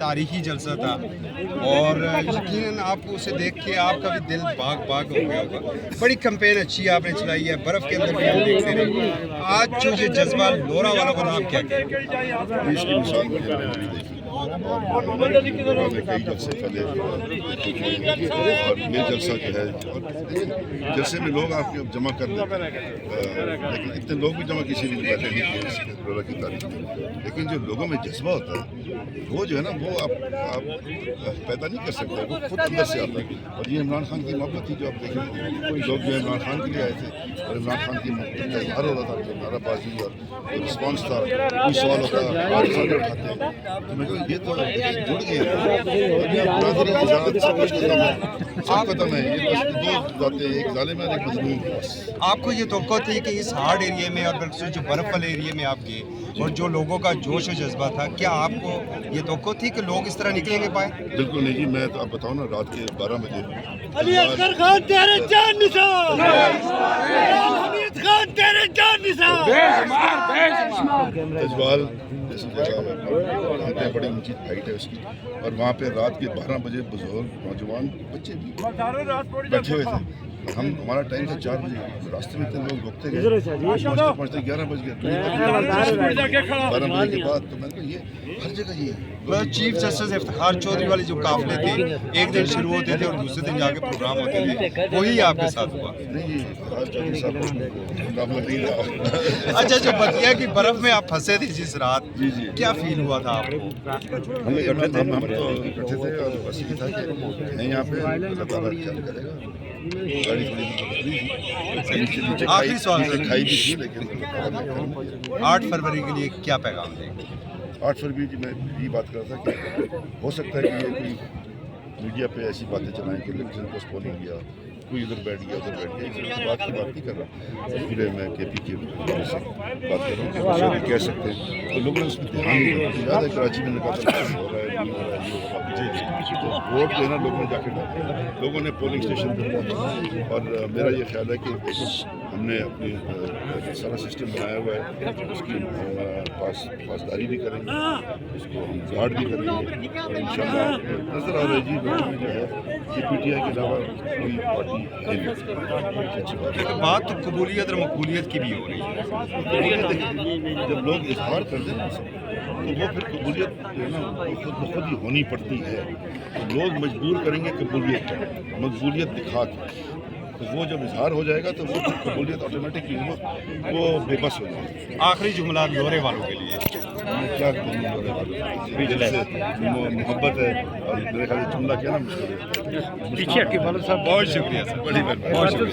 तारीखी जलसा था और यकीनन आपको उसे देख के आपका भी दिल बाग बाग हो गया होगा। बड़ी कैंपेन अच्छी आपने चलाई है, बर्फ़ के अंदर भी हम देखते रहे। आज जो ये जज्बा लोरा वालों का नाम क्या कहेंगे? इसकी मिसाल मुझे मैंने भी देखी और कई जलसे पहले और ये जलसा जो है जलसे में लोग आपके जमा कर लेते हैं, लेकिन इतने लोग भी जमा किसी भी बैठे नहीं किए लोरा की तारीख में। लेकिन जो लोगों में जज्बा होता है वो जो है ना वो आप पैदा नहीं कर सकते, वो खुद अंदर से आता है। और ये इमरान खान की मोहब्बत थी जो आप देखें, लोग जो इमरान खान के लिए आए थे और इमरान खान की मोहब्बत का इजहार हो रहा था, जो नाराबाजी और रिस्पॉन्स था, कोई सवाल होता है सामने उठाते हैं, तो मैं कहूँ ये तो जुड़ गए और ये बरादरी की ज़ात सब कुछ खत्म है। ये बस दो बातें, एक जालिम है एक मजलूम है बस। आपको ये तवक्को थी कि इस हार्ड एरिया में और बिल्कुल जो बर्फ़ वाले एरिया में आप गए और जो लोगों का जोश और जज्बा था, क्या आपको ये तवक्को थी कि लोग इस तरह निकलेंगे पाए? बिल्कुल नहीं जी, मैं तो आप बताऊँ ना, रात के 12 बजे अली असगर खान तेरे जान निसार, हमीद खान तेरे जान निसार, जजवाल जैसी जगह है, वहाँ पे बड़ी ऊंची हाइट है उसकी, और वहाँ पे रात के 12 बजे बुजुर्ग नौजवान बच्चे भी बैठे हुए थे। हमारा टाइम था 4 बजे, रास्ते में इतने लोग रुकते गए, पहुँचते पहुँचते 11 बज गए, 12 बजे के बाद। तो मैंने कहा ये हर जगह ये है। चीफ जस्टिस इफ्तिखार चौधरी वाले जो काफिले थे, एक दिन शुरू होते थे और दूसरे दिन जाके प्रोग्राम होते थे, वही आपके साथ हुआ? नहीं जी, इफ्तिखार चौधरी साहब मुकाबला नहीं रहा। अच्छा, जो बतिया की बर्फ में आप फंसे थे जिस रात, जी जी, क्या फील हुआ था आपको? हम इकट्ठे थे, हम तो इकट्ठे थे और बस ये था कि नहीं यहाँ पे अल्लाह ताला ख्याल करेगा। गाड़ी थोड़ी नीचे आखिरी सवाल है। खाई भी थी, लेकिन 8 फरवरी के लिए क्या पैगाम देंगे? 8 फरवरी की मैं ये बात कर रहा था कि हो सकता है कि ये कोई मीडिया पे ऐसी बातें चलाएं कि इलेक्शन पोस्टपोन हो गया, कोई इधर बैठ गया उधर बैठ गया, इस बात की बात नहीं कर रहा। पूरे मैं KP के से बात कर रहा हूँ कि वो शायद कह सकते हैं, तो लोगों ने उसमें ध्यान नहीं दिया। याद है कराची में निकाल हो रहा है, नहीं हो रहा है, ये हो रहा है। तो वोट देना लोगों ने जाके डाला, लोगों ने पोलिंग स्टेशन पर पहुँचा, और मेरा ये ख्याल है कि हमने अपनी सारा सिस्टम बनाया हुआ है, उसकी पासदारी भी करेंगे, उसको हम गार्ड भी करेंगे, और इंशाल्लाह नज़र आ रहा है जी लोगों में जो है ये PTI के अलावा कोई पार्टी है नहीं। अच्छी बात है। बात तो कबूलियत और मकबूलियत की भी हो रही है। जब लोग इजहार कर दें तो वो फिर कबूलियत जो है ना वो खुद ब खुद ही होनी पड़ती है। तो लोग मजबूर करेंगे कबूलियत का, मकबूलियत दिखा के, तो वो जब इजहार हो जाएगा तो वो कबूलियत ऑटोमेटिकली वो बेबस हो जाएगी। आखिरी जुमला लोरे वालों के लिए क्या दिल से मोहब्बत है, और मेरे ख्याल से जुमला क्या ना मुश्किल है। बहुत शुक्रिया सर, बड़ी मेहरबानी।